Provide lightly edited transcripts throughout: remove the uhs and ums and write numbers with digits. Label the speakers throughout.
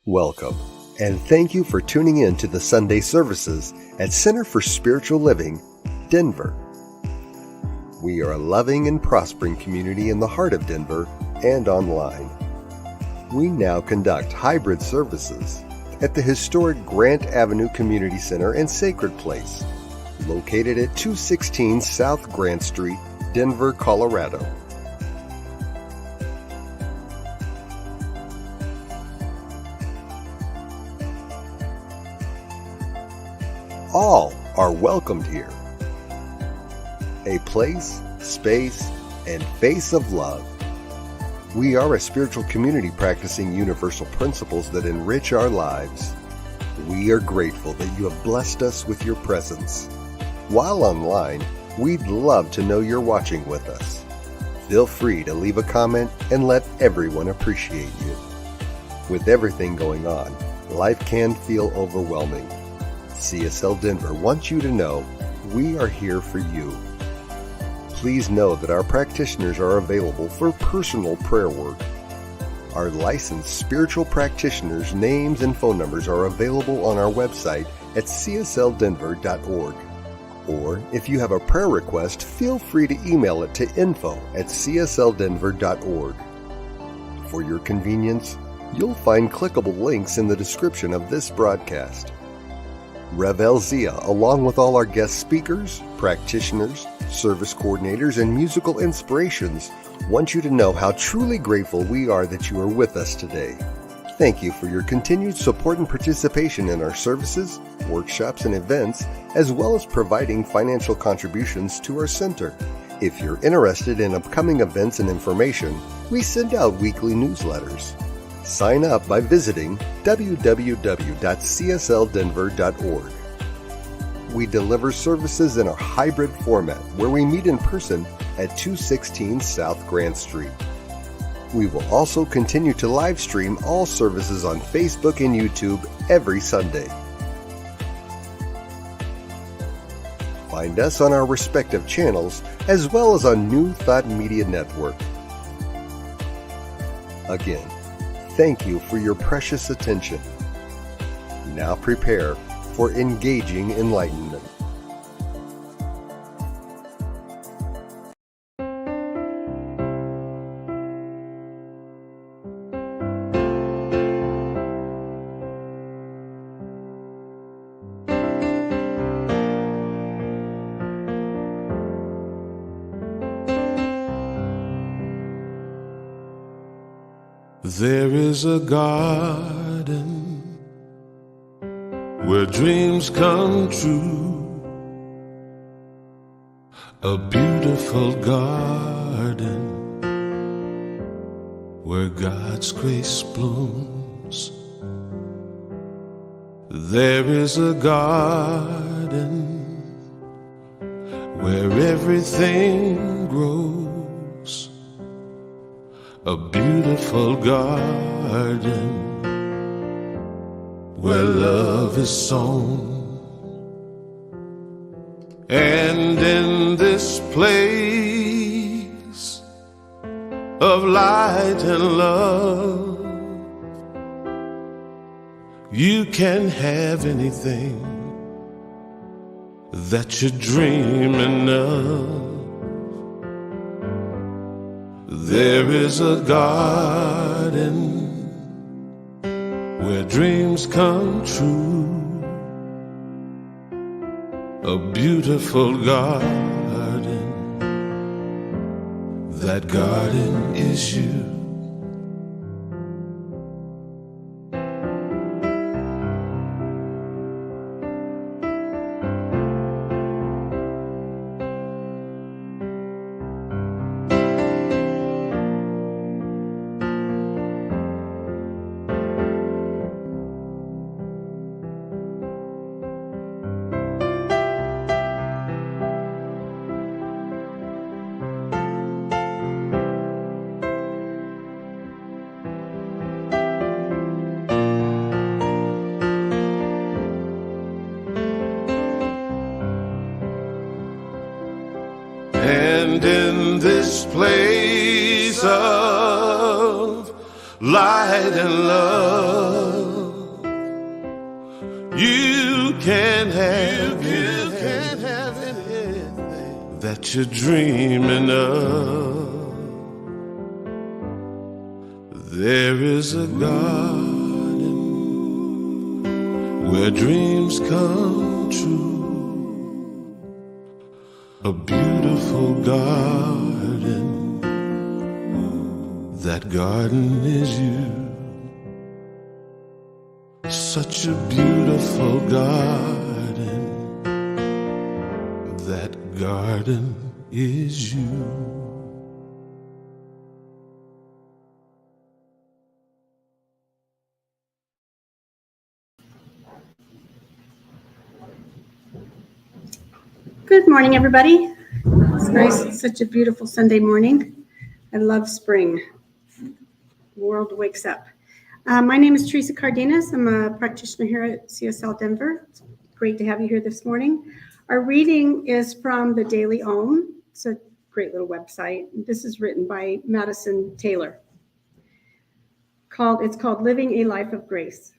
Speaker 1: Welcome, and thank you for tuning in to the Sunday services at Center for Spiritual Living, Denver. We are a loving and prospering community in the heart of Denver and online. We now conduct hybrid services at the historic Grant Avenue Community Center and Sacred Place, located at 216 South Grant Street, Denver, Colorado. All are welcomed here. A place, space, and face of love. We are a spiritual community practicing universal principles that enrich our lives. We are grateful that you have blessed us with your presence. While online, we'd love to know you're watching with us. Feel free to leave a comment and let everyone appreciate you. With everything going on, life can feel overwhelming. CSL Denver wants you to know we are here for you. Please know that our practitioners are available for personal prayer work. Our licensed spiritual practitioners' names and phone numbers are available on our website at csldenver.org. Or if you have a prayer request, feel free to email it to info@csldenver.org. For your convenience, you'll find clickable links in the description of this broadcast. Rev Elzia, along with all our guest speakers, practitioners, service coordinators, and musical inspirations, want you to know how truly grateful we are that you are with us today. Thank you for your continued support and participation in our services, workshops, and events, as well as providing financial contributions to our center. If you're interested in upcoming events and information, we send out weekly newsletters. Sign up by visiting www.csldenver.org. We deliver services in a hybrid format where we meet in person at 216 South Grant Street. We will also continue to live stream all services on Facebook and YouTube every Sunday. Find us on our respective channels as well as on New Thought Media Network. Again, thank you for your precious attention. Now prepare for engaging enlightenment.
Speaker 2: There is a garden where dreams come true, a beautiful garden where God's grace blooms. There is a garden where everything grows, a beautiful garden where love is sown. And in this place of light and love, you can have anything that you're dreaming of. There is a garden where dreams come true, a beautiful garden. That garden is you. And in this place of light and love, You can't have anything that you're dreaming of. There is a garden where dreams come true, a beautiful garden. That garden is you. Such a beautiful garden. That garden is you.
Speaker 3: Good morning, everybody. It's nice. It's such a beautiful Sunday morning. I love spring. The world wakes up. My name is Teresa Cardenas. I'm a practitioner here at CSL Denver. It's great to have you here this morning. Our reading is from the Daily Om. It's a great little website. This is written by Madison Taylor. It's called Living a Life of Grace.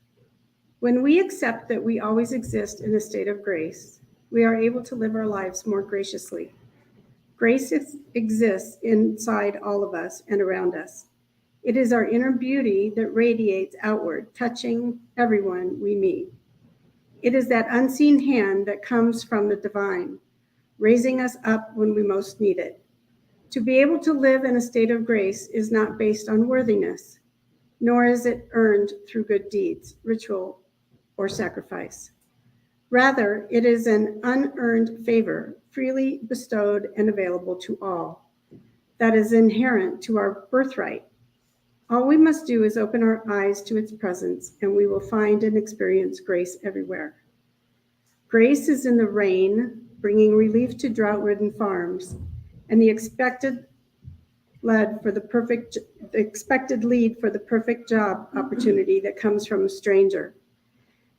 Speaker 3: When we accept that we always exist in a state of grace, we are able to live our lives more graciously. Grace exists inside all of us and around us. It is our inner beauty that radiates outward, touching everyone we meet. It is that unseen hand that comes from the divine, raising us up when we most need it. To be able to live in a state of grace is not based on worthiness, nor is it earned through good deeds, ritual, or sacrifice. Rather, it is an unearned favor, freely bestowed and available to all, that is inherent to our birthright. All we must do is open our eyes to its presence, and we will find and experience grace everywhere. Grace is in the rain, bringing relief to drought-ridden farms, and the expected lead for the perfect job opportunity that comes from a stranger.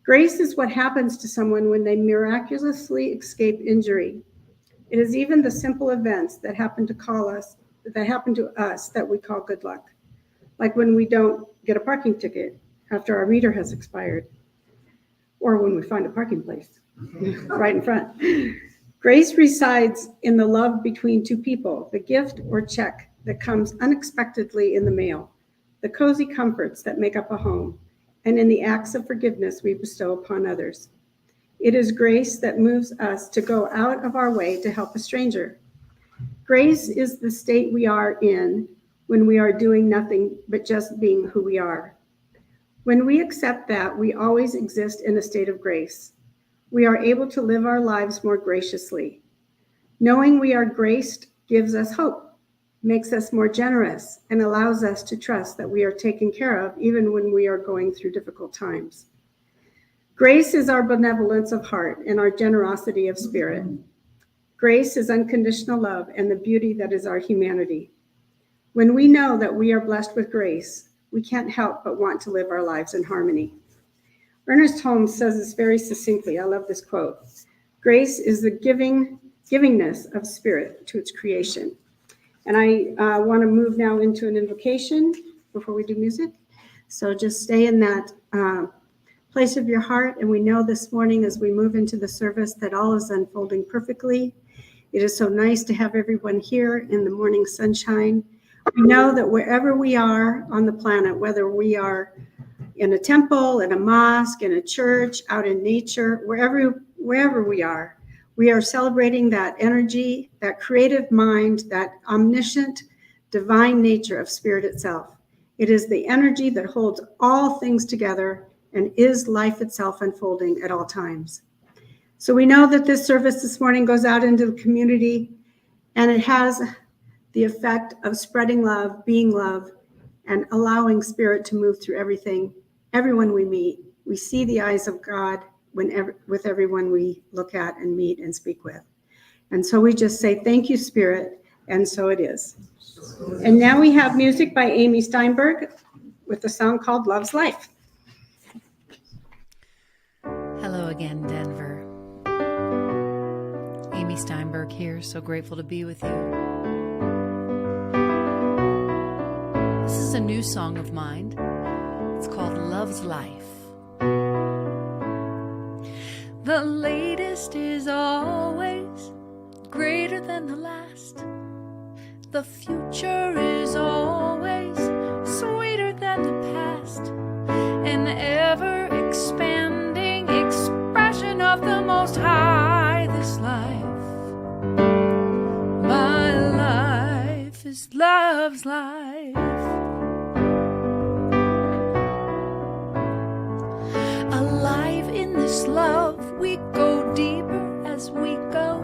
Speaker 3: Grace is what happens to someone when they miraculously escape injury. It is even the simple events that happen to us that we call good luck, like when we don't get a parking ticket after our meter has expired, or when we find a parking place right in front. Grace resides in the love between two people, the gift or check that comes unexpectedly in the mail, the cozy comforts that make up a home, and in the acts of forgiveness we bestow upon others. It is grace that moves us to go out of our way to help a stranger. Grace is the state we are in when we are doing nothing but just being who we are. When we accept that we always exist in a state of grace, we are able to live our lives more graciously. Knowing we are graced gives us hope, makes us more generous, and allows us to trust that we are taken care of even when we are going through difficult times. Grace is our benevolence of heart and our generosity of spirit. Grace is unconditional love and the beauty that is our humanity. When we know that we are blessed with grace, we can't help but want to live our lives in harmony. Ernest Holmes says this very succinctly. I love this quote. Grace is the givingness of spirit to its creation. And I want to move now into an invocation before we do music. So just stay in that place of your heart. And we know this morning as we move into the service that all is unfolding perfectly. It is so nice to have everyone here in the morning sunshine. We know that wherever we are on the planet, whether we are in a temple, in a mosque, in a church, out in nature, wherever we are celebrating that energy, that creative mind, that omniscient, divine nature of spirit itself. It is the energy that holds all things together and is life itself unfolding at all times. So we know that this service this morning goes out into the community, and it has the effect of spreading love, being love, and allowing spirit to move through everyone we meet. We see the eyes of God with everyone we look at and meet and speak with. And so we just say, thank you, Spirit, and so it is. And now we have music by Amy Steinberg with a song called Love's Life.
Speaker 4: Hello again, Denver. Amy Steinberg here, so grateful to be with you. This is a new song of mine. It's called Love's Life. The latest is always greater than the last. The future is always sweeter than the past. An ever-expanding expression of the Most High. This life, my life, is love's life. Alive in this love, we go deeper as we go.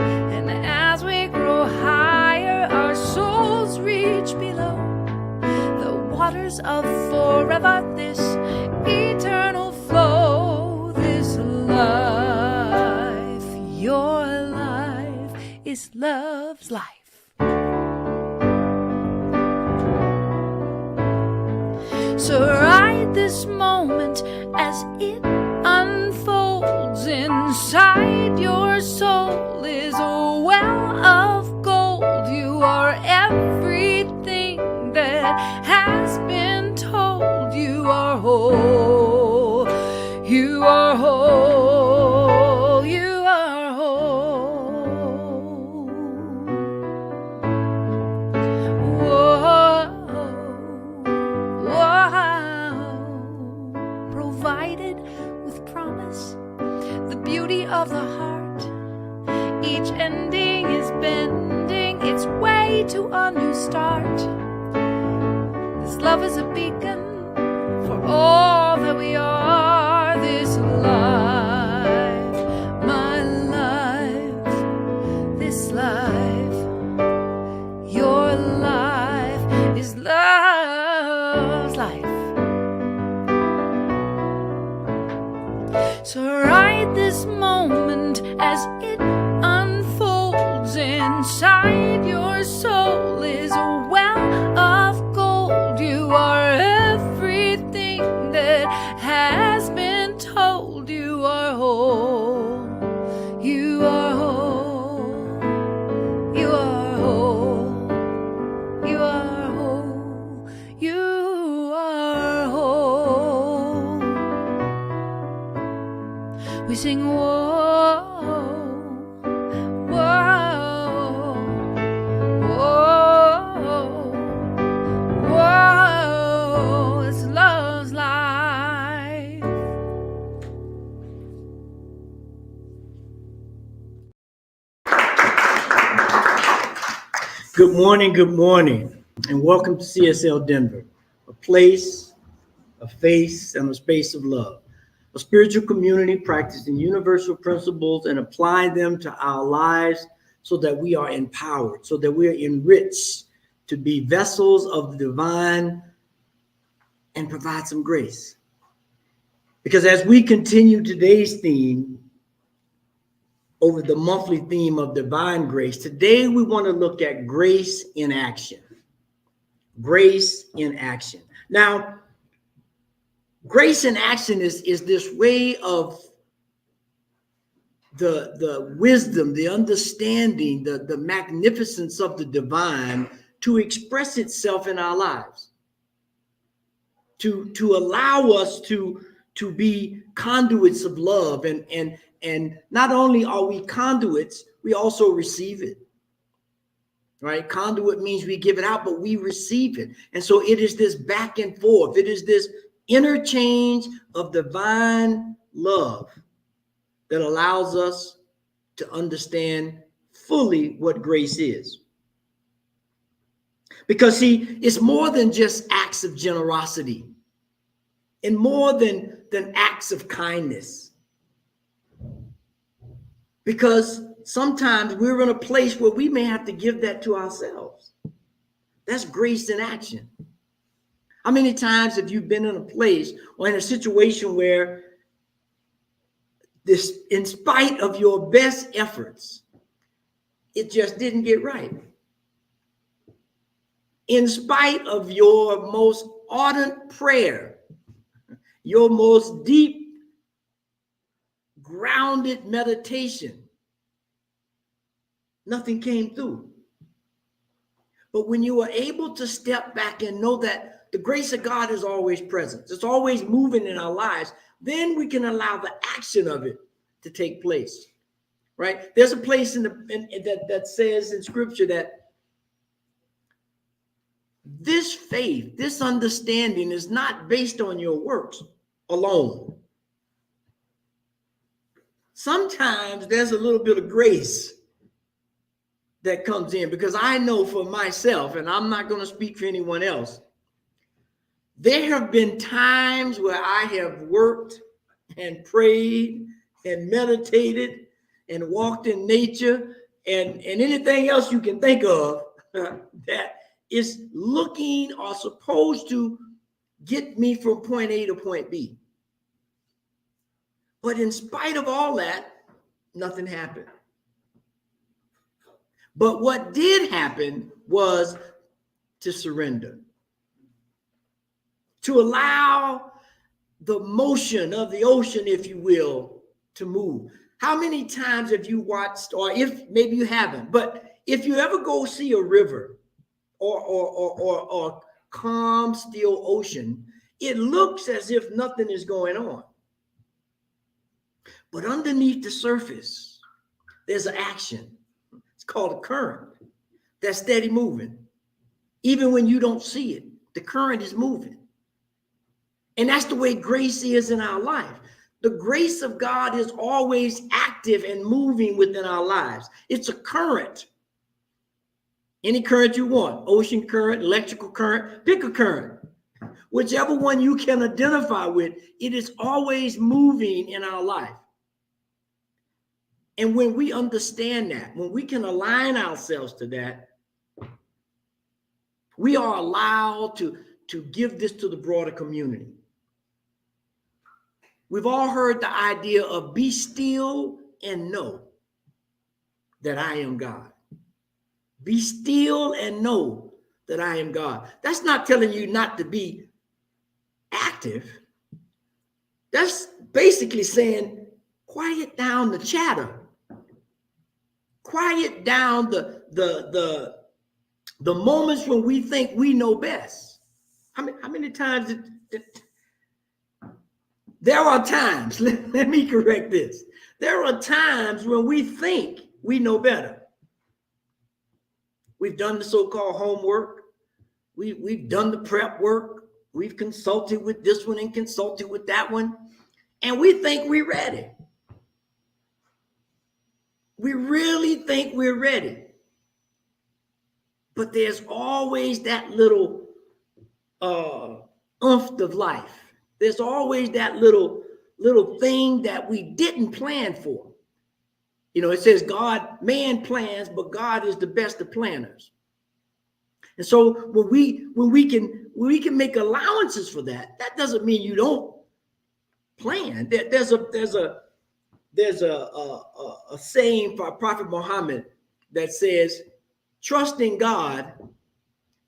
Speaker 4: And as we grow higher, our souls reach below the waters of forever, this eternal flow. This life, your life, is love's life. So ride this moment as it unfolds. Inside your soul is a well of gold. You are everything that has been told. You are whole. You are whole. You are whole. Whoa. Whoa. Provided with promise, the beauty of the heart. Each ending is bending its way to a new start. This love is a beacon for all that we are. This life, my life, this life, your life, is love's life. So ride this moment as it unfolds. Inside your soul is a well of gold. You are everything that has been told. You are whole. You are whole. You are whole. You are whole. You are whole. We sing whoa, whoa, whoa, whoa, it's love's life.
Speaker 5: Good morning, and welcome to CSL Denver, a place, a face, and a space of love. A spiritual community practicing universal principles and applying them to our lives so that we are empowered, so that we are enriched to be vessels of the divine and provide some grace. Because as we continue today's theme over the monthly theme of divine grace, today we want to look at grace in action. Grace in action. Now, grace in action is this way of the wisdom, the understanding, the magnificence of the divine to express itself in our lives, to allow us to be conduits of love. And not only are we conduits, we also receive it. Right? Conduit means we give it out, but we receive it. And so it is this back and forth. It is this interchange of divine love that allows us to understand fully what grace is. Because see, it's more than just acts of generosity and more than acts of kindness. Because sometimes we're in a place where we may have to give that to ourselves. That's grace in action. How many times have you been in a place or in a situation where this, in spite of your best efforts, it just didn't get right? In spite of your most ardent prayer, your most deep, grounded meditation, nothing came through. But when you are able to step back and know that the grace of God is always present, it's always moving in our lives, then we can allow the action of it to take place, right? There's a place that says in scripture that this faith, this understanding is not based on your works alone. Sometimes there's a little bit of grace that comes in, because I know for myself, and I'm not going to speak for anyone else, there have been times where I have worked and prayed and meditated and walked in nature and anything else you can think of that is looking or supposed to get me from point A to point B. But in spite of all that, nothing happened. But what did happen was to surrender, to allow the motion of the ocean, if you will, to move. How many times have you watched, or if maybe you haven't, but if you ever go see a river or calm, still ocean, it looks as if nothing is going on. But underneath the surface, there's an action. It's called a current that's steady moving. Even when you don't see it, the current is moving. And that's the way grace is in our life. The grace of God is always active and moving within our lives. It's a current. Any current you want, ocean current, electrical current, pick a current. Whichever one you can identify with, it is always moving in our life. And when we understand that, when we can align ourselves to that, we are allowed to give this to the broader community. We've all heard the idea of be still and know that I am God. Be still and know that I am God. That's not telling you not to be active. That's basically saying, quiet down the chatter. Quiet down the moments when we think we know best. How many times there are times, let me correct this. There are times when we think we know better. We've done the so-called homework. We've done the prep work. We've consulted with this one and consulted with that one. And we think we're ready. We really think we're ready. But there's always that little oomph of life. There's always that little thing that we didn't plan for. You know, it says man plans, but God is the best of planners. And so when we can make allowances for that, that doesn't mean you don't plan. There's a saying by Prophet Muhammad that says, trust in God,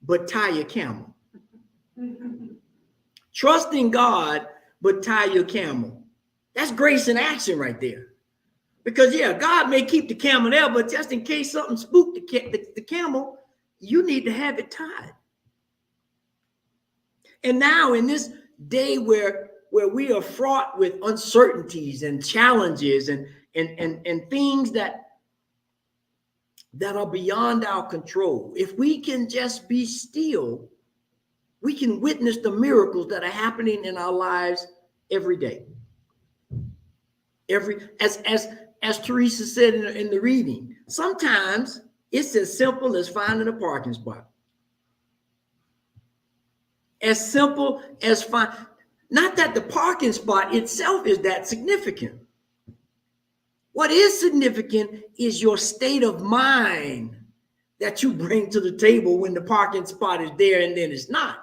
Speaker 5: but tie your camel. Trust in God, but tie your camel. That's grace in action right there. Because, yeah, God may keep the camel there, but just in case something spooked the camel, you need to have it tied. And now in this day where we are fraught with uncertainties and challenges and things that are beyond our control, if we can just be still, we can witness the miracles that are happening in our lives every day. As Teresa said in the reading, sometimes it's as simple as finding a parking spot. As simple as not that the parking spot itself is that significant. What is significant is your state of mind that you bring to the table when the parking spot is there and then it's not.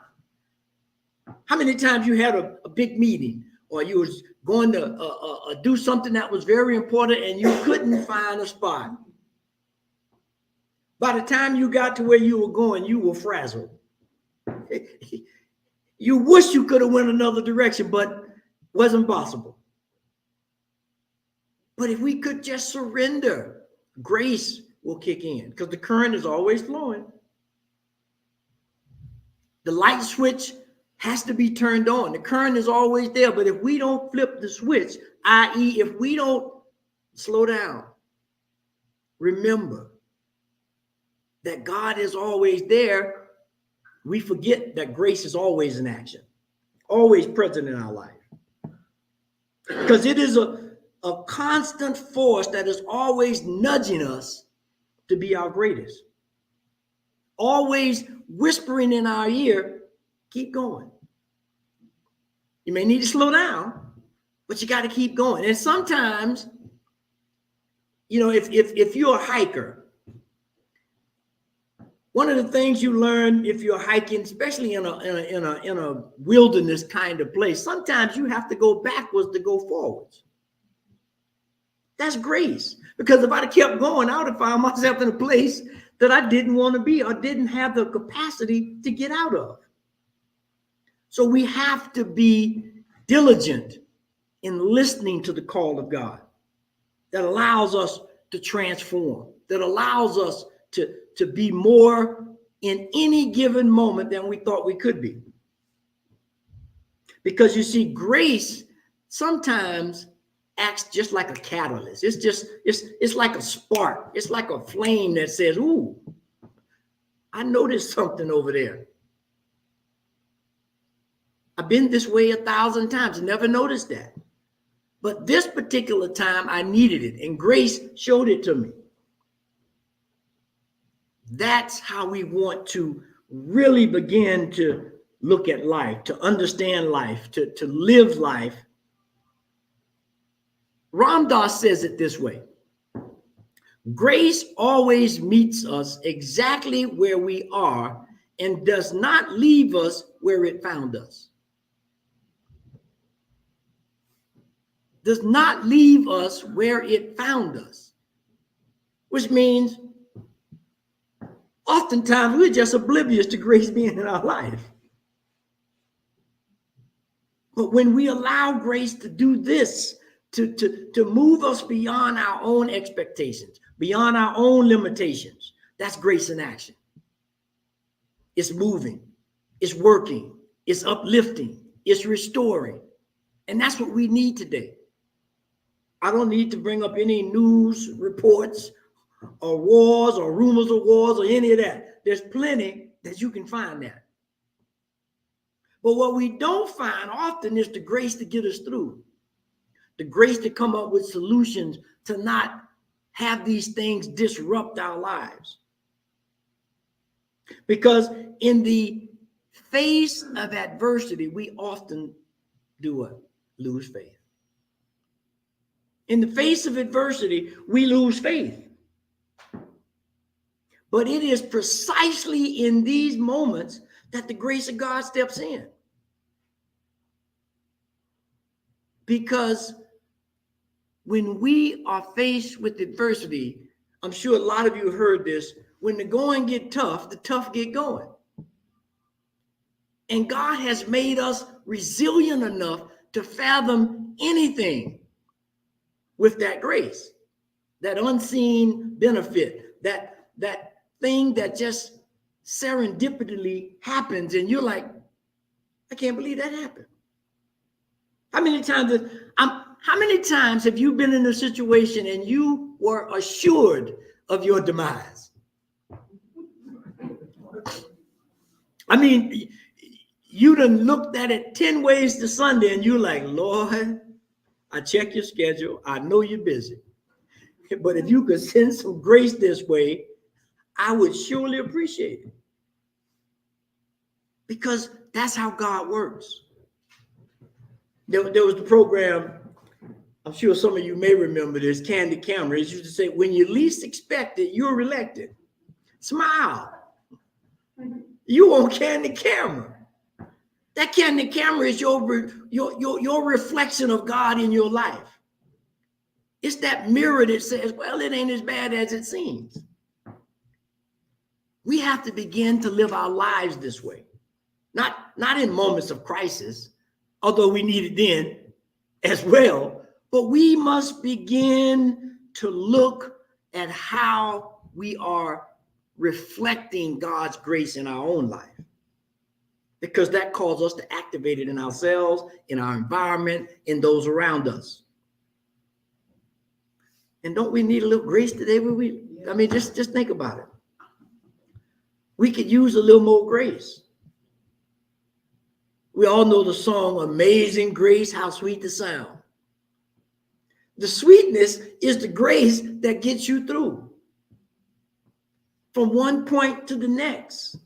Speaker 5: How many times you had a big meeting, or you was going to do something that was very important and you couldn't find a spot? By the time you got to where you were going, you were frazzled. You wish you could have went another direction, but wasn't possible. But if we could just surrender, grace will kick in, because the current is always flowing. The light switch has to be turned on. The current is always there, but if we don't flip the switch, i.e., if we don't Slow down. Remember that God is always there. We forget that grace is always in action, always present in our life. Because it is a constant force that is always nudging us to be our greatest. Always whispering in our ear, keep going. You may need to slow down, but you got to keep going. And sometimes, you know, if you're a hiker, one of the things you learn if you're hiking, especially in a wilderness kind of place, sometimes you have to go backwards to go forwards. That's grace. Because if I'd have kept going, I would have found myself in a place that I didn't want to be or didn't have the capacity to get out of. So we have to be diligent in listening to the call of God that allows us to transform, that allows us to be more in any given moment than we thought we could be. Because you see, grace sometimes acts just like a catalyst. It's like a spark. It's like a flame that says, ooh, I noticed something over there. I've been this way 1,000 times and never noticed that. But this particular time I needed it, and grace showed it to me. That's how we want to really begin to look at life, to understand life, to live life. Ram Dass says it this way: grace always meets us exactly where we are and does not leave us where it found us. Does not leave us where it found us, which means oftentimes we're just oblivious to grace being in our life. But when we allow grace to do this, to move us beyond our own expectations, beyond our own limitations, that's grace in action. It's moving, it's working, it's uplifting, it's restoring. And that's what we need today. I don't need to bring up any news reports or wars or rumors of wars or any of that. There's plenty that you can find that. But what we don't find often is the grace to get us through, the grace to come up with solutions to not have these things disrupt our lives. Because in the face of adversity, we often do what? Lose faith. In the face of adversity, we lose faith. But it is precisely in these moments that the grace of God steps in. Because when we are faced with adversity, I'm sure a lot of you heard this, when the going get tough, the tough get going. And God has made us resilient enough to fathom anything with that grace, that unseen benefit, that thing that just serendipitously happens, and you're like, I can't believe that happened. How many times have you been in a situation and you were assured of your demise? I mean, you done looked at it 10 ways to Sunday and you're like, Lord, I check your schedule. I know you're busy. But if you could send some grace this way, I would surely appreciate it. Because that's how God works. There was the program, I'm sure some of you may remember this, Candid Camera. It used to say, when you least expect it, you're reelected. Smile. You on Candid Camera. That Candid Camera is your reflection of God in your life. It's that mirror that says, well, it ain't as bad as it seems. We have to begin to live our lives this way. Not in moments of crisis, although we need it then as well, but we must begin to look at how we are reflecting God's grace in our own life, because that calls us to activate it in ourselves, in our environment, in those around us. And don't we need a little grace today? I mean, just think about it. We could use a little more grace. We all know the song, Amazing Grace, how sweet the sound. The sweetness is the grace that gets you through from one point to the next.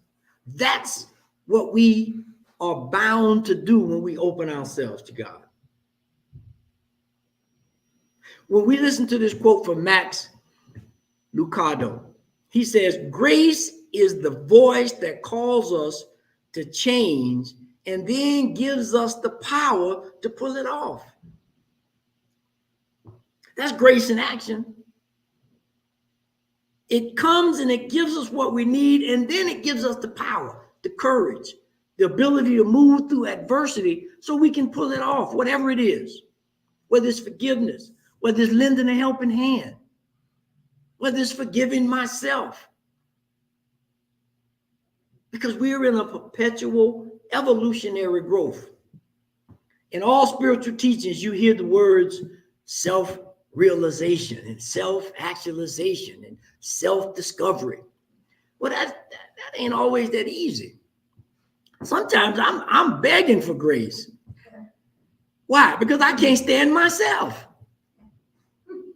Speaker 5: That's what we are bound to do when we open ourselves to God. When we listen to this quote from Max Lucado, he says, grace is the voice that calls us to change and then gives us the power to pull it off. That's grace in action. It comes and it gives us what we need, and then it gives us the power, the courage, the ability to move through adversity so we can pull it off, whatever it is, whether it's forgiveness, whether it's lending a helping hand, whether it's forgiving myself. Because we're in a perpetual evolutionary growth. In all spiritual teachings, you hear the words self-realization and self-actualization and self-discovery. Well, that ain't always that easy. Sometimes I'm begging for grace. Why? Because I can't stand myself.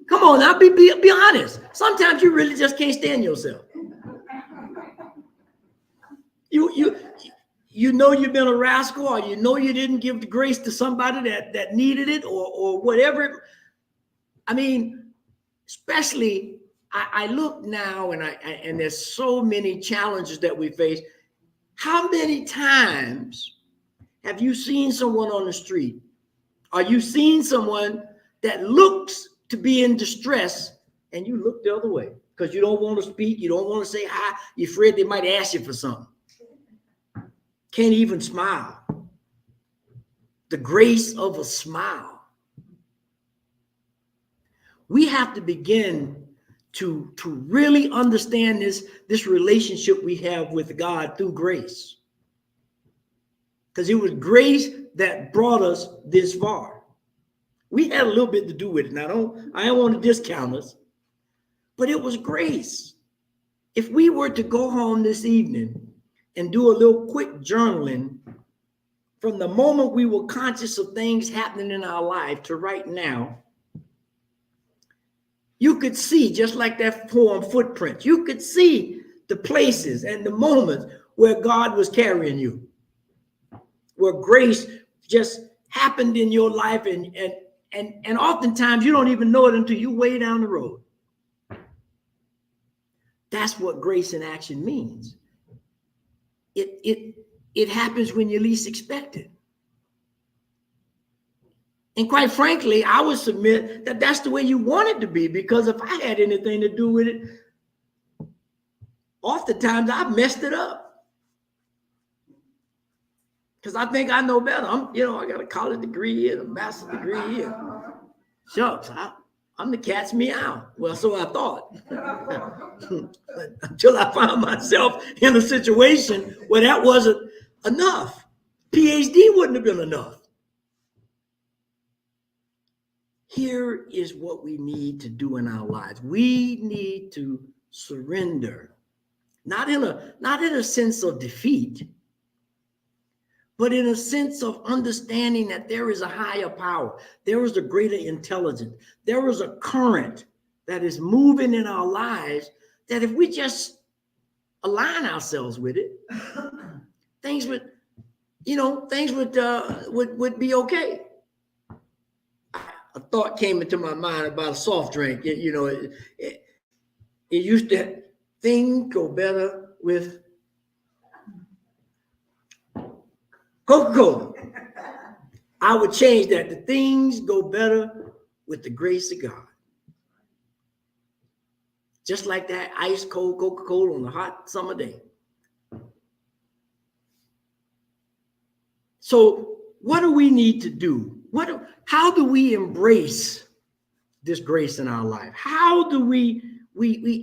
Speaker 5: Come on now, be honest. Sometimes you really just can't stand yourself. You know you've been a rascal, or you know you didn't give the grace to somebody that needed it, or whatever. I mean, especially I look now and there's so many challenges that we face. How many times have you seen someone on the street? Or you seen someone that looks to be in distress and you look the other way because you don't want to speak, you don't want to say hi, you're afraid they might ask you for something. Can't even smile. The grace of a smile. We have to begin to really understand this relationship we have with God through grace. Because it was grace that brought us this far. We had a little bit to do with it. Now, I don't want to discount us, but it was grace. If we were to go home this evening and do a little quick journaling from the moment we were conscious of things happening in our life to right now, you could see, just like that poem Footprints, you could see the places and the moments where God was carrying you, where grace just happened in your life, and oftentimes you don't even know it until you way down the road. That's what grace in action means. It happens when you least expect it. And quite frankly, I would submit that that's the way you want it to be, because if I had anything to do with it, oftentimes I've messed it up. Because I think I know better. I got a college degree and a master's degree. And shucks, I'm the cat's meow. Well, so I thought. Until I found myself in a situation where that wasn't enough. PhD wouldn't have been enough. Here is what we need to do in our lives. We need to surrender, not in a sense of defeat, but in a sense of understanding that there is a higher power. There is a greater intelligence. There is a current that is moving in our lives that if we just align ourselves with it, things would be okay. A thought came into my mind about a soft drink. It used to, things go better with Coca-Cola. I would change that. The things go better with the grace of God. Just like that ice cold Coca-Cola on a hot summer day. So what do we need to do? How do we embrace this grace in our life? How do we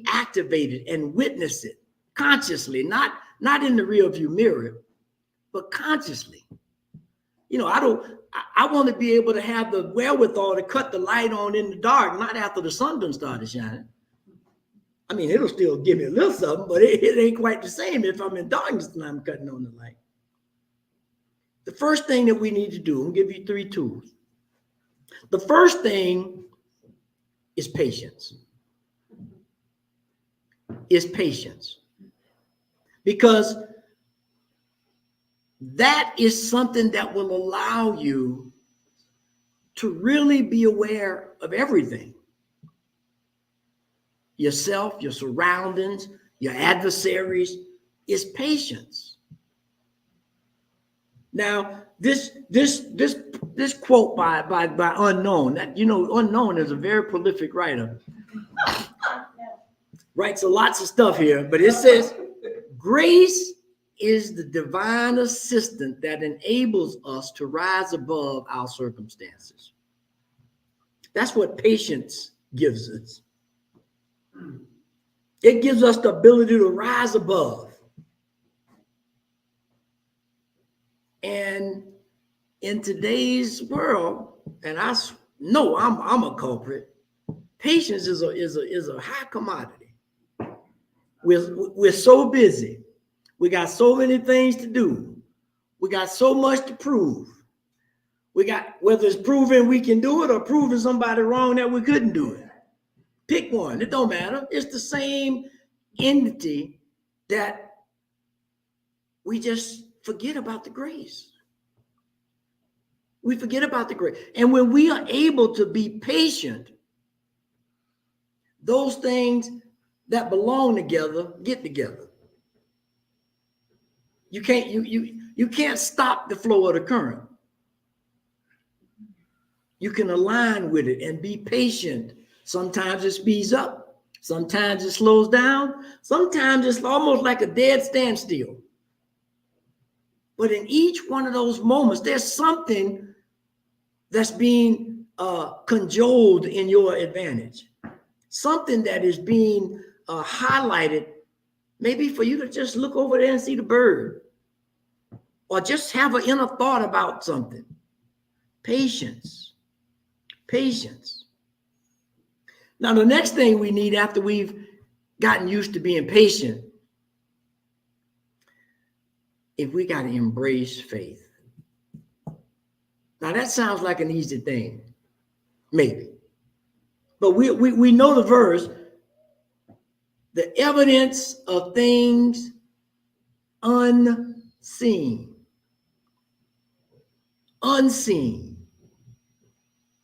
Speaker 5: activate it and witness it consciously, not in the rearview mirror, but consciously? I want to be able to have the wherewithal to cut the light on in the dark, not after the sun done started shining. I mean, it'll still give me a little something, but it ain't quite the same if I'm in darkness and I'm cutting on the light. The first thing that we need to do, I'll give you 3 tools. The first thing is patience. Because that is something that will allow you to really be aware of everything. Yourself, your surroundings, your adversaries, is patience. Now, this quote by Unknown, that, Unknown is a very prolific writer. Writes lots of stuff here, but it says, grace is the divine assistant that enables us to rise above our circumstances. That's what patience gives us. It gives us the ability to rise above. And in today's world, and I know I'm a culprit, patience is a high commodity. We're so busy. We got so many things to do. We got so much to prove. We got, whether it's proving we can do it or proving somebody wrong that we couldn't do it. Pick one. It don't matter. It's the same entity that we just forget about the grace. We forget about the grace. And when we are able to be patient, those things that belong together get together. You can't stop the flow of the current. You can align with it and be patient. Sometimes it speeds up. Sometimes it slows down. Sometimes it's almost like a dead standstill. But in each one of those moments, there's something that's being cajoled in your advantage. Something that is being highlighted, maybe for you to just look over there and see the bird, or just have an inner thought about something. Patience. Now, the next thing we need after we've gotten used to being patient, if we got to embrace faith. Now, that sounds like an easy thing, maybe. But we know the verse, the evidence of things unseen.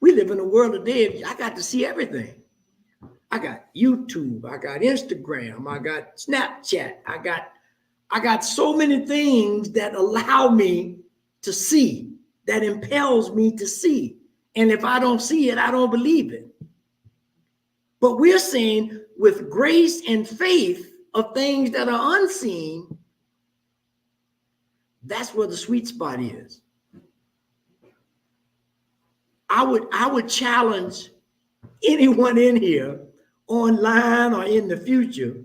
Speaker 5: We live in a world today, I got to see everything. I got YouTube, I got Instagram, I got Snapchat, I got so many things that allow me to see, that impels me to see. And if I don't see it, I don't believe it. But we're saying with grace and faith of things that are unseen, that's where the sweet spot is. I would challenge anyone in here, online or in the future,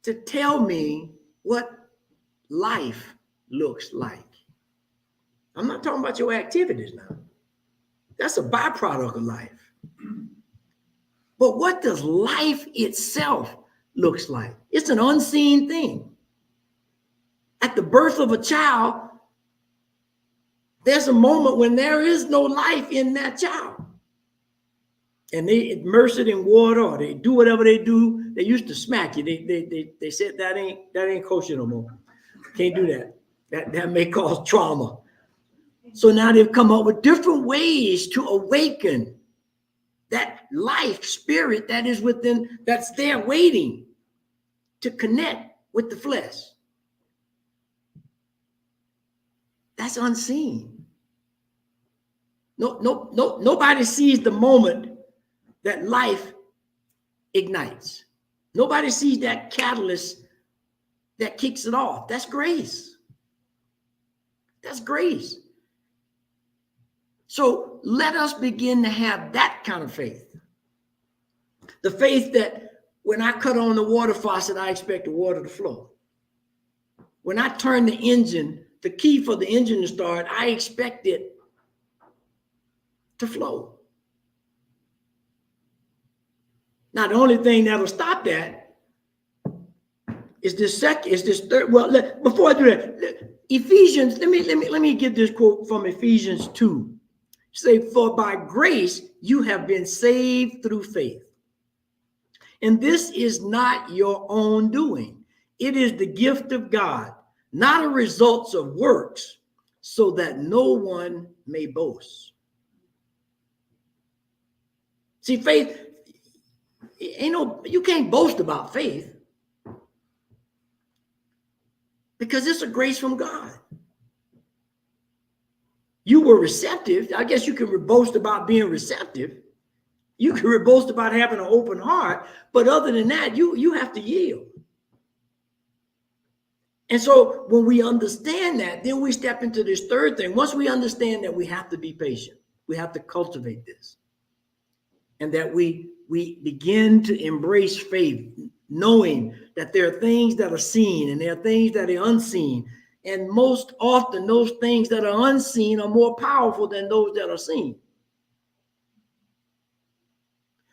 Speaker 5: to tell me what life looks like. I'm not talking about your activities now. That's a byproduct of life. But what does life itself looks like? It's an unseen thing. At the birth of a child, there's a moment when there is no life in that child. And they immerse it in water, or they do whatever they do. They used to smack you. They said that ain't kosher no more. Can't do that. That may cause trauma. So now they've come up with different ways to awaken that life spirit that is within, that's there waiting to connect with the flesh. That's unseen. Nobody sees the moment that life ignites. Nobody sees that catalyst that kicks it off. That's grace. That's grace. So let us begin to have that kind of faith. The faith that when I cut on the water faucet, I expect the water to flow. When I turn the engine the key for the engine to start, I expect it to flow. Now, the only thing that'll stop that is this third. Well, before I do that, Ephesians, let me get this quote from Ephesians 2. Say, for by grace you have been saved through faith. And this is not your own doing. It is the gift of God, not a result of works, so that no one may boast. See, faith, you can't boast about faith because it's a grace from God. You were receptive. I guess you can boast about being receptive. You can boast about having an open heart, but other than that, you have to yield. And so when we understand that, then we step into this third thing. Once we understand that we have to be patient, we have to cultivate this, and that we begin to embrace faith, knowing that there are things that are seen and there are things that are unseen. And most often, those things that are unseen are more powerful than those that are seen.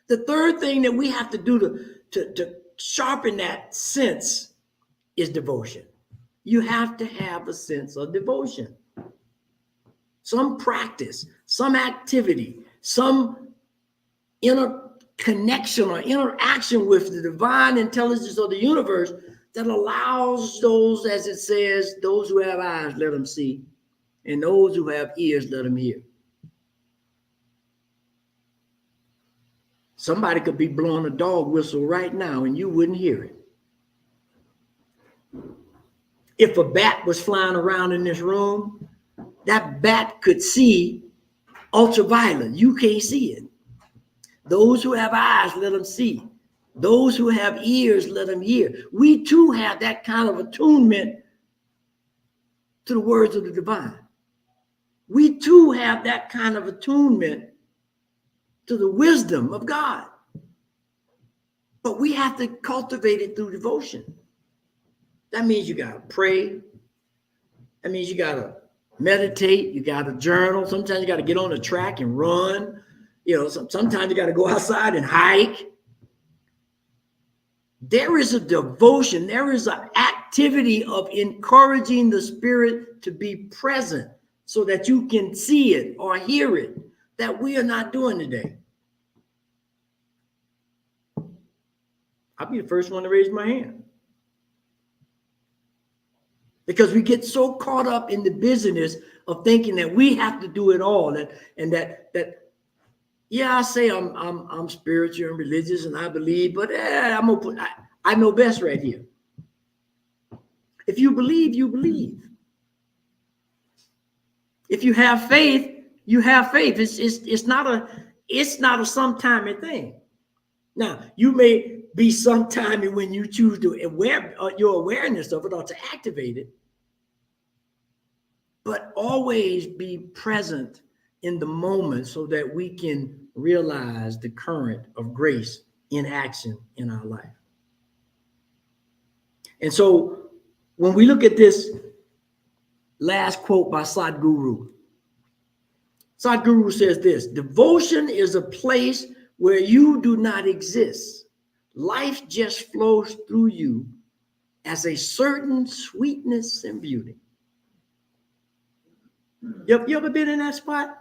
Speaker 5: The third thing that we have to do to sharpen that sense is devotion. You have to have a sense of devotion. Some practice, some activity, some inner connection or interaction with the divine intelligence of the universe that allows those, as it says, those who have eyes, let them see, and those who have ears, let them hear. Somebody could be blowing a dog whistle right now and you wouldn't hear it. If a bat was flying around in this room, that bat could see ultraviolet. You can't see it. Those who have eyes, let them see. Those who have ears, let them hear. We too have that kind of attunement to the words of the divine. We too have that kind of attunement to the wisdom of God. But we have to cultivate it through devotion. That means you got to pray. That means you got to meditate. You got to journal. Sometimes you got to get on the track and run. Sometimes you got to go outside and hike. There is a devotion. There is an activity of encouraging the spirit to be present so that you can see it or hear it that we are not doing today. I'll be the first one to raise my hand. Because we get so caught up in the business of thinking that we have to do it all, and that yeah, I say I'm spiritual and religious and I believe, but I know best right here. If you believe, you believe. If you have faith, you have faith. It's not a sometime thing. Now, you may be sometime when you choose to your awareness of it or to activate it, but always be present in the moment so that we can realize the current of grace in action in our life. And so when we look at this last quote by Sadhguru says this: devotion is a place where you do not exist. Life just flows through you as a certain sweetness and beauty. You ever been in that spot?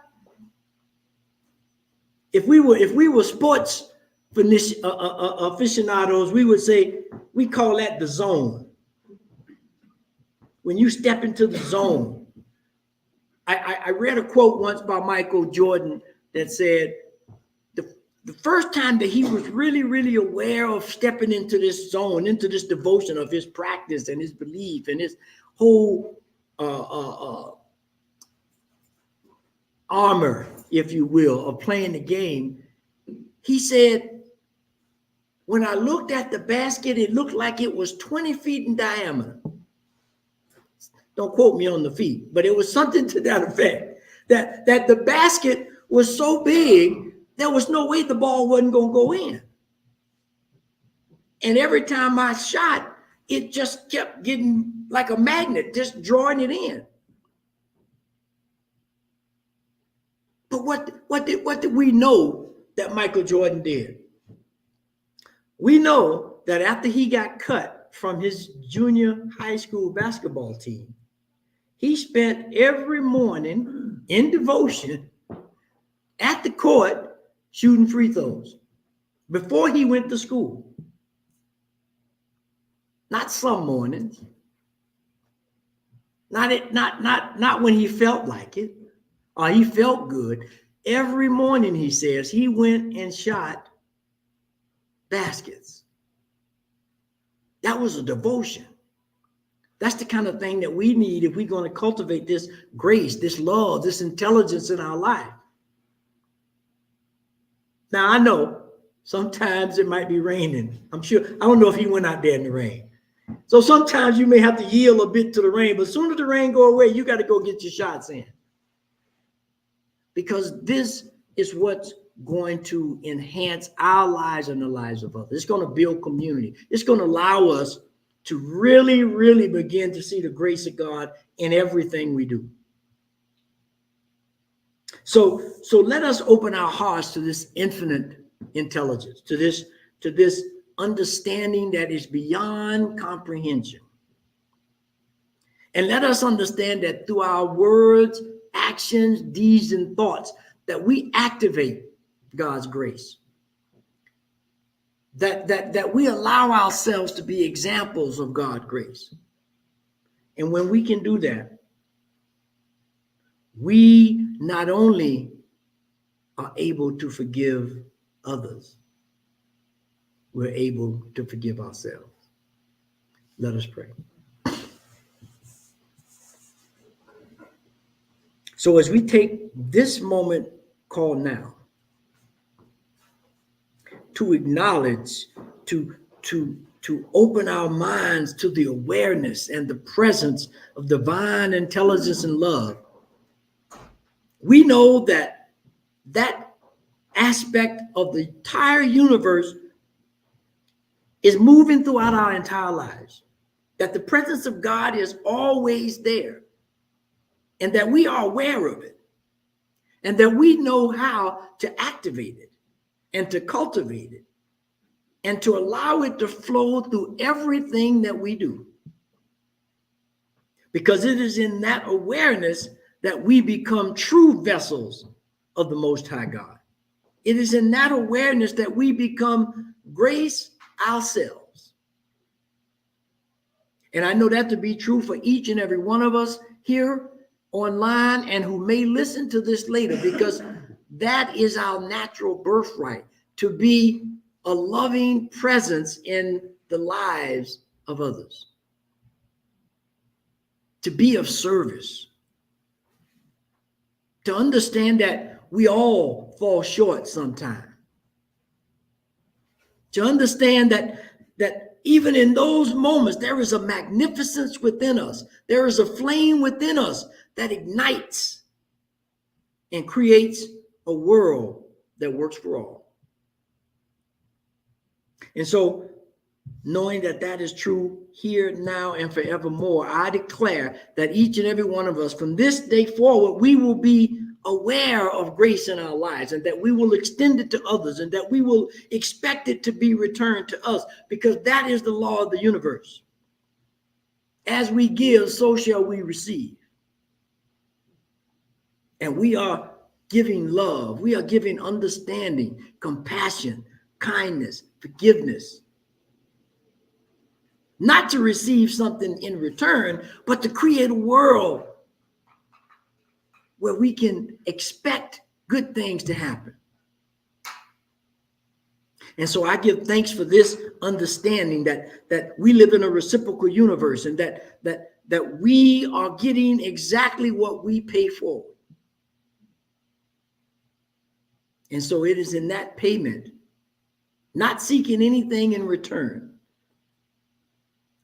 Speaker 5: If we were sports aficionados, we would say, we call that the zone. When you step into the zone. I read a quote once by Michael Jordan that said, the first time that he was really, really aware of stepping into this zone, into this devotion of his practice and his belief and his whole armor, if you will, of playing the game, he said, when I looked at the basket, it looked like it was 20 feet in diameter. Don't quote me on the feet, but it was something to that effect, that the basket was so big, there was no way the ball wasn't going to go in. And every time I shot, it just kept getting like a magnet, just drawing it in. But what did we know that Michael Jordan did? We know that after he got cut from his junior high school basketball team, he spent every morning in devotion at the court shooting free throws before he went to school. Not some mornings. Not when he felt like it or he felt good. Every morning, he says, he went and shot baskets. That was a devotion. That's the kind of thing that we need if we're going to cultivate this grace, this love, this intelligence in our life. Now, I know sometimes it might be raining. I'm sure. I don't know if he went out there in the rain. So sometimes you may have to yield a bit to the rain, but as soon as the rain go away, you got to go get your shots in. Because this is what's going to enhance our lives and the lives of others. It's going to build community. It's going to allow us to really, really begin to see the grace of God in everything we do. So let us open our hearts to this infinite intelligence, to this understanding that is beyond comprehension. And let us understand that through our words, actions, deeds, and thoughts, that we activate God's grace. That we allow ourselves to be examples of God's grace. And when we can do that, we not only are able to forgive others, we're able to forgive ourselves. Let us pray. So as we take this moment called now to acknowledge, to open our minds to the awareness and the presence of divine intelligence and love, we know that aspect of the entire universe is moving throughout our entire lives, that the presence of God is always there, and that we are aware of it, and that we know how to activate it and to cultivate it and to allow it to flow through everything that we do. Because it is in that awareness that we become true vessels of the Most High God. It is in that awareness that we become grace ourselves. And I know that to be true for each and every one of us here online and who may listen to this later, because that is our natural birthright, to be a loving presence in the lives of others, to be of service, to understand that we all fall short sometime, to understand that even in those moments, there is a magnificence within us. There is a flame within us that ignites and creates a world that works for all. And so, knowing that that is true here, now, and forevermore, I declare that each and every one of us from this day forward, we will be aware of grace in our lives, and that we will extend it to others, and that we will expect it to be returned to us, because that is the law of the universe. As we give, so shall we receive. And we are giving love. We are giving understanding, compassion, kindness, forgiveness. Not to receive something in return, but to create a world where we can expect good things to happen. And so I give thanks for this understanding that we live in a reciprocal universe, and that we are getting exactly what we pay for. And so it is in that payment, not seeking anything in return,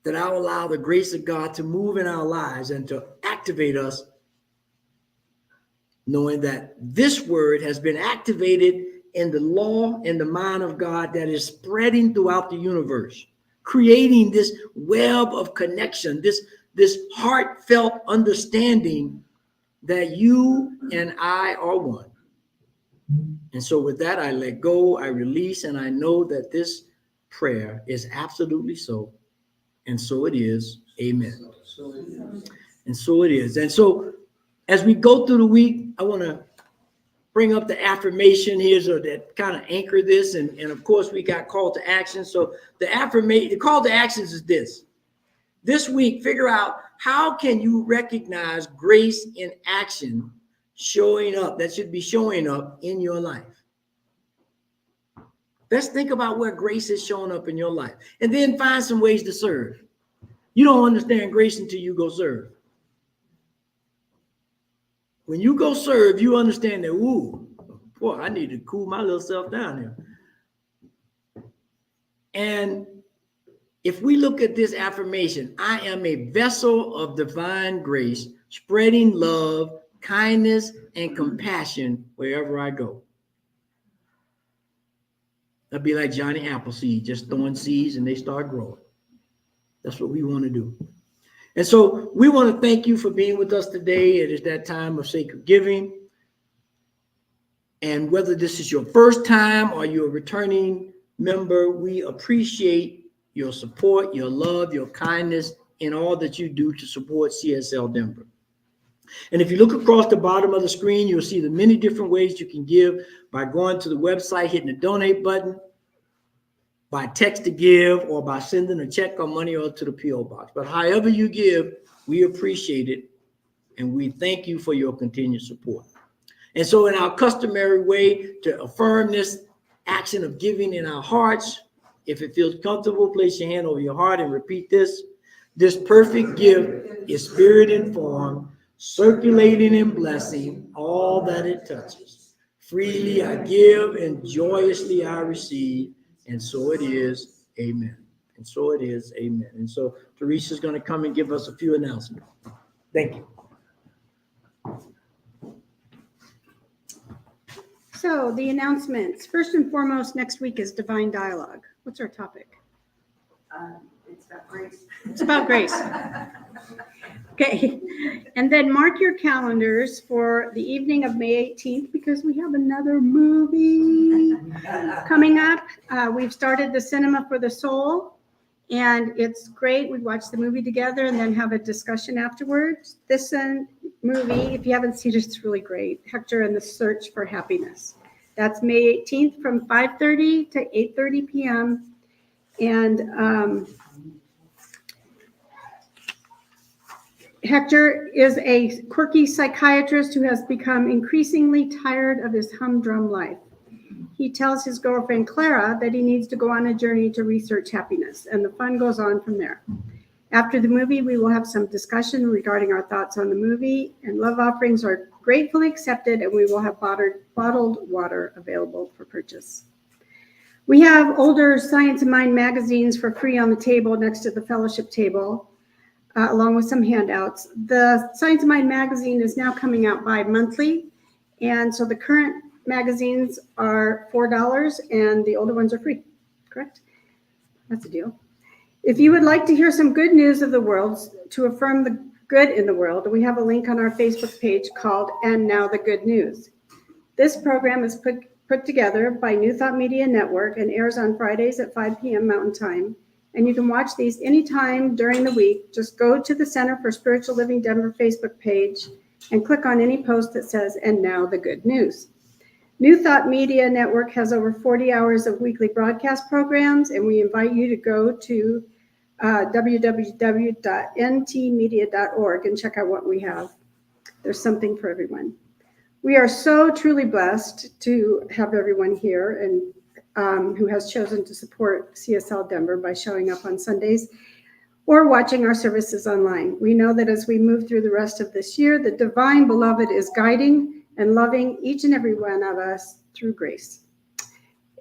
Speaker 5: that I'll allow the grace of God to move in our lives and to activate us, knowing that this word has been activated in the law and the mind of God that is spreading throughout the universe, creating this web of connection, this heartfelt understanding that you and I are one. And so with that, I let go, I release, and I know that this prayer is absolutely so. And so it is. Amen. And so it is. And so as we go through the week, I want to bring up the affirmation here so that kind of anchor this. And of course, we got call to action. So the call to actions is this. This week, figure out how can you recognize grace in action showing up, that should be showing up in your life. Let's think about where grace is showing up in your life. And then find some ways to serve. You don't understand grace until you go serve. When you go serve, you understand that, ooh, boy, I need to cool my little self down here. And if we look at this affirmation, I am a vessel of divine grace, spreading love, kindness, and compassion wherever I go. That'd be like Johnny Appleseed, just throwing seeds and they start growing. That's what we want to do. And so we want to thank you for being with us today. It is that time of sacred giving. And whether this is your first time or you're a returning member, we appreciate your support, your love, your kindness, and all that you do to support CSL Denver. And if you look across the bottom of the screen, you'll see the many different ways you can give by going to the website, hitting the donate button, by text to give, or by sending a check or money order to the P.O. box. But however you give, we appreciate it, and we thank you for your continued support. And so in our customary way to affirm this action of giving in our hearts, if it feels comfortable, place your hand over your heart and repeat this. This perfect gift is spirit-informed, circulating and blessing all that it touches. Freely I give and joyously I receive. And so it is, amen. And so it is, amen. And so Teresa's going to come and give us a few announcements. Thank you.
Speaker 3: So the announcements. First and foremost, next week is Divine Dialogue. What's our topic?
Speaker 6: It's about grace.
Speaker 3: It's about grace. Okay. And then mark your calendars for the evening of May 18th because we have another movie coming up. We've started the Cinema for the Soul, and it's great. We watch the movie together and then have a discussion afterwards. This movie, if you haven't seen it, it's really great. Hector and the Search for Happiness. That's May 18th from 5:30 to 8:30 p.m. And Hector is a quirky psychiatrist who has become increasingly tired of his humdrum life. He tells his girlfriend Clara that he needs to go on a journey to research happiness, and the fun goes on from there. After the movie, we will have some discussion regarding our thoughts on the movie, and love offerings are gratefully accepted, and we will have bottled water available for purchase. We have older Science of Mind magazines for free on the table next to the fellowship table, along with some handouts. The Science of Mind magazine is now coming out bi-monthly, and so the current magazines are $4 and the older ones are free, correct? That's a deal. If you would like to hear some good news of the world, to affirm the good in the world, we have a link on our Facebook page called And Now the Good News. This program is put together by New Thought Media Network and airs on Fridays at 5 p.m. Mountain Time. And you can watch these anytime during the week. Just go to the Center for Spiritual Living Denver Facebook page and click on any post that says, And Now the Good News. New Thought Media Network has over 40 hours of weekly broadcast programs, and we invite you to go to www.ntmedia.org and check out what we have. There's something for everyone. We are so truly blessed to have everyone here and who has chosen to support CSL Denver by showing up on Sundays or watching our services online. We know that as we move through the rest of this year, the divine beloved is guiding and loving each and every one of us through grace.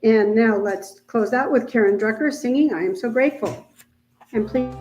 Speaker 3: And now let's close out with Karen Drucker singing, I Am So Grateful. And please.